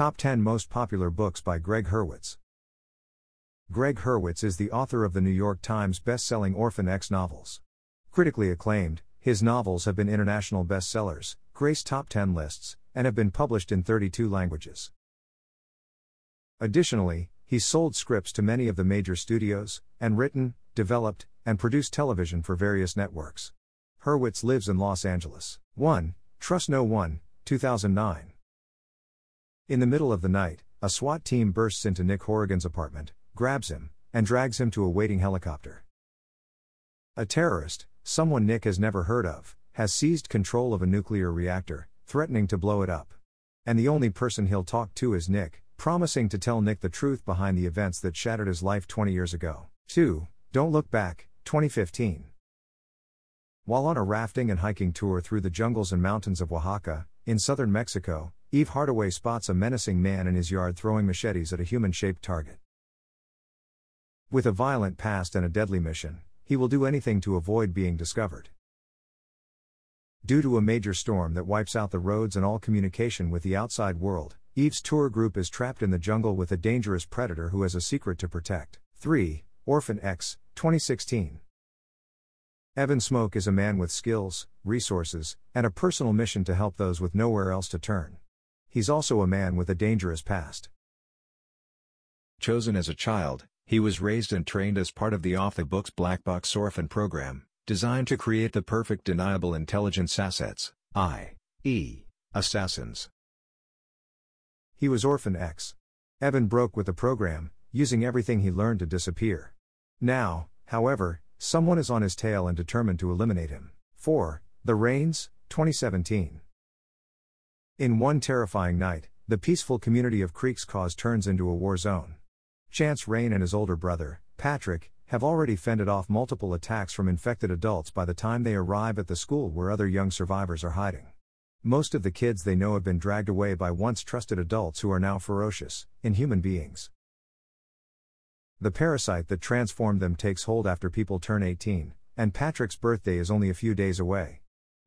Top 10 Most Popular Books by Gregg Hurwitz. Gregg Hurwitz is the author of the New York Times best-selling Orphan X novels. Critically acclaimed, his novels have been international bestsellers, graced top 10 lists, and have been published in 32 languages. Additionally, he's sold scripts to many of the major studios, and written, developed, and produced television for various networks. Hurwitz lives in Los Angeles. 1. Trust No One, 2009. In the middle of the night, a SWAT team bursts into Nick Horrigan's apartment, grabs him, and drags him to a waiting helicopter. A terrorist, someone Nick has never heard of, has seized control of a nuclear reactor, threatening to blow it up. And the only person he'll talk to is Nick, promising to tell Nick the truth behind the events that shattered his life 20 years ago. 2. Don't Look Back, 2015. While on a rafting and hiking tour through the jungles and mountains of Oaxaca, in southern Mexico, Eve Hardaway spots a menacing man in his yard throwing machetes at a human-shaped target. With a violent past and a deadly mission, he will do anything to avoid being discovered. Due to a major storm that wipes out the roads and all communication with the outside world, Eve's tour group is trapped in the jungle with a dangerous predator who has a secret to protect. 3. Orphan X, 2016. Evan Smoke is a man with skills, resources, and a personal mission to help those with nowhere else to turn. He's also a man with a dangerous past. Chosen as a child, he was raised and trained as part of the off-the-books Black Box Orphan program, designed to create the perfect deniable intelligence assets, i.e., assassins. He was Orphan X. Evan broke with the program, using everything he learned to disappear. Now, however, someone is on his tail and determined to eliminate him. 4. The Rains, 2017. In one terrifying night, the peaceful community of Creek's Cause turns into a war zone. Chance Rain and his older brother, Patrick, have already fended off multiple attacks from infected adults by the time they arrive at the school where other young survivors are hiding. Most of the kids they know have been dragged away by once trusted adults who are now ferocious, inhuman beings. The parasite that transformed them takes hold after people turn 18, and Patrick's birthday is only a few days away.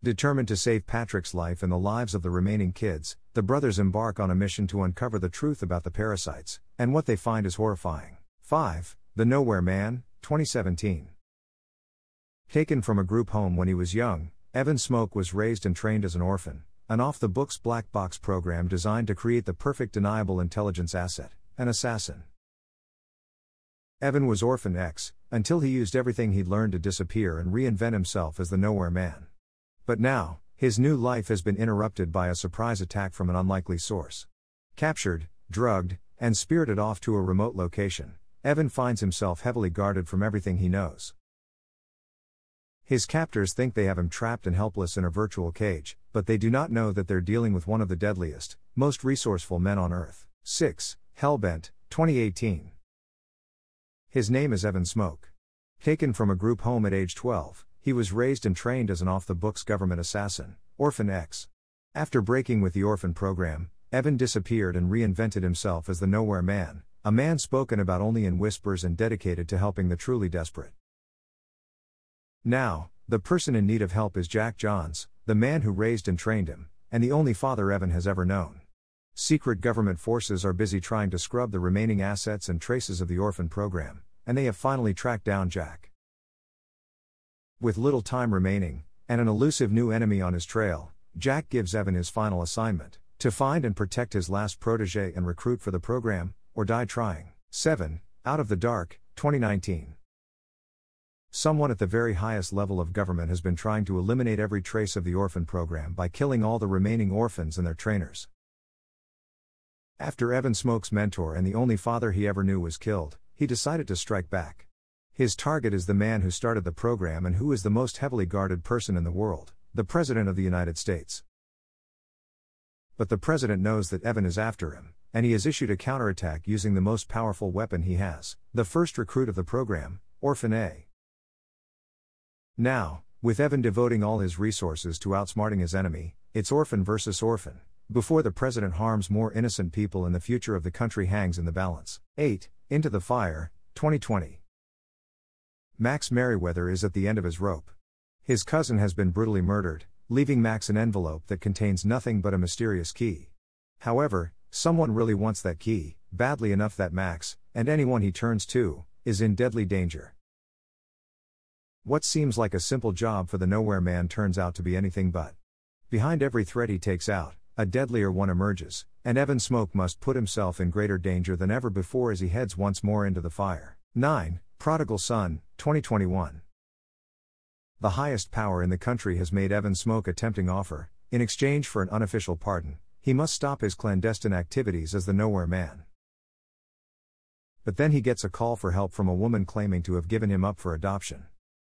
Determined to save Patrick's life and the lives of the remaining kids, the brothers embark on a mission to uncover the truth about the parasites, and what they find is horrifying. 5. The Nowhere Man, 2017. Taken from a group home when he was young, Evan Smoke was raised and trained as an orphan, an off-the-books black box program designed to create the perfect deniable intelligence asset, an assassin. Evan was Orphan X, until he used everything he'd learned to disappear and reinvent himself as the Nowhere Man. But now, his new life has been interrupted by a surprise attack from an unlikely source. Captured, drugged, and spirited off to a remote location, Evan finds himself heavily guarded from everything he knows. His captors think they have him trapped and helpless in a virtual cage, but they do not know that they're dealing with one of the deadliest, most resourceful men on Earth. 6. Hellbent, 2018. His name is Evan Smoke. Taken from a group home at age 12, he was raised and trained as an off-the-books government assassin, Orphan X. After breaking with the orphan program, Evan disappeared and reinvented himself as the Nowhere Man, a man spoken about only in whispers and dedicated to helping the truly desperate. Now, the person in need of help is Jack Johns, the man who raised and trained him, and the only father Evan has ever known. Secret government forces are busy trying to scrub the remaining assets and traces of the orphan program, and they have finally tracked down Jack. With little time remaining, and an elusive new enemy on his trail, Jack gives Evan his final assignment, to find and protect his last protege and recruit for the program, or die trying. 7. Out of the Dark, 2019. Someone at the very highest level of government has been trying to eliminate every trace of the orphan program by killing all the remaining orphans and their trainers. After Evan Smoke's mentor and the only father he ever knew was killed, he decided to strike back. His target is the man who started the program and who is the most heavily guarded person in the world, the President of the United States. But the President knows that Evan is after him, and he has issued a counterattack using the most powerful weapon he has, the first recruit of the program, Orphan A. Now, with Evan devoting all his resources to outsmarting his enemy, it's orphan versus orphan, before the President harms more innocent people and the future of the country hangs in the balance. 8. Into the Fire, 2020. Max Merriweather is at the end of his rope. His cousin has been brutally murdered, leaving Max an envelope that contains nothing but a mysterious key. However, Someone really wants that key, badly enough that Max, and anyone he turns to, is in deadly danger. What seems like a simple job for the nowhere man turns out to be anything but. Behind every threat he takes out, a deadlier one emerges, and Evan Smoke must put himself in greater danger than ever before as he heads once more into the fire. 9. Prodigal Son, 2021. The highest power in the country has made Evan Smoke a tempting offer. In exchange for an unofficial pardon, he must stop his clandestine activities as the nowhere man. But then he gets a call for help from a woman claiming to have given him up for adoption.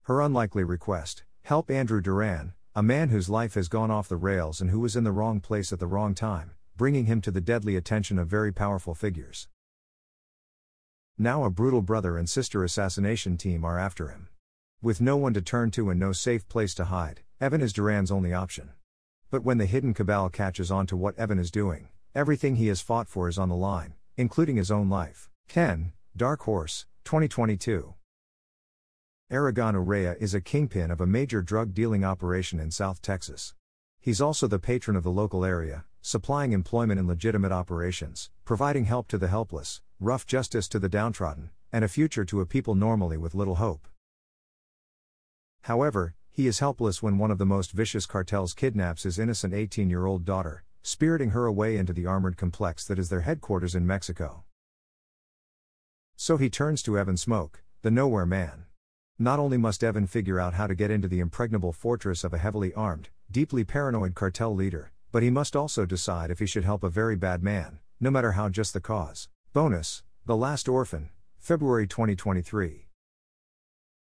Her unlikely request: help Andrew Duran, a man whose life has gone off the rails and who was in the wrong place at the wrong time, bringing him to the deadly attention of very powerful figures. Now a brutal brother and sister assassination team are after him. With no one to turn to and no safe place to hide, Evan is Duran's only option. But when the hidden cabal catches on to what Evan is doing, everything he has fought for is on the line, including his own life. 10. Dark Horse, 2022. Aragon Urrea is a kingpin of a major drug-dealing operation in South Texas. He's also the patron of the local area, supplying employment in legitimate operations, providing help to the helpless, rough justice to the downtrodden, and a future to a people normally with little hope. However, he is helpless when one of the most vicious cartels kidnaps his innocent 18-year-old daughter, spiriting her away into the armored complex that is their headquarters in Mexico. So he turns to Evan Smoke, the nowhere man. Not only must Evan figure out how to get into the impregnable fortress of a heavily armed, deeply paranoid cartel leader, but he must also decide if he should help a very bad man, no matter how just the cause. Bonus: The Last Orphan, February 2023.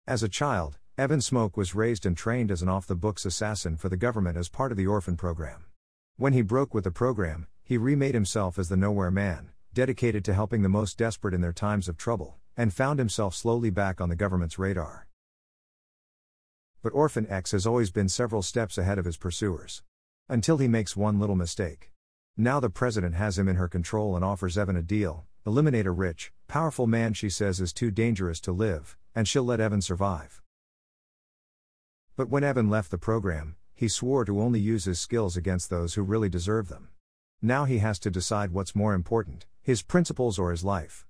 As a child, Evan Smoke was raised and trained as an off-the-books assassin for the government as part of the Orphan program. When he broke with the program, he remade himself as the nowhere man, dedicated to helping the most desperate in their times of trouble, and found himself slowly back on the government's radar. But Orphan X has always been several steps ahead of his pursuers. Until he makes one little mistake. Now the president has him in her control and offers Evan a deal: eliminate a rich, powerful man she says is too dangerous to live, and she'll let Evan survive. But when Evan left the program, he swore to only use his skills against those who really deserve them. Now he has to decide what's more important, his principles or his life.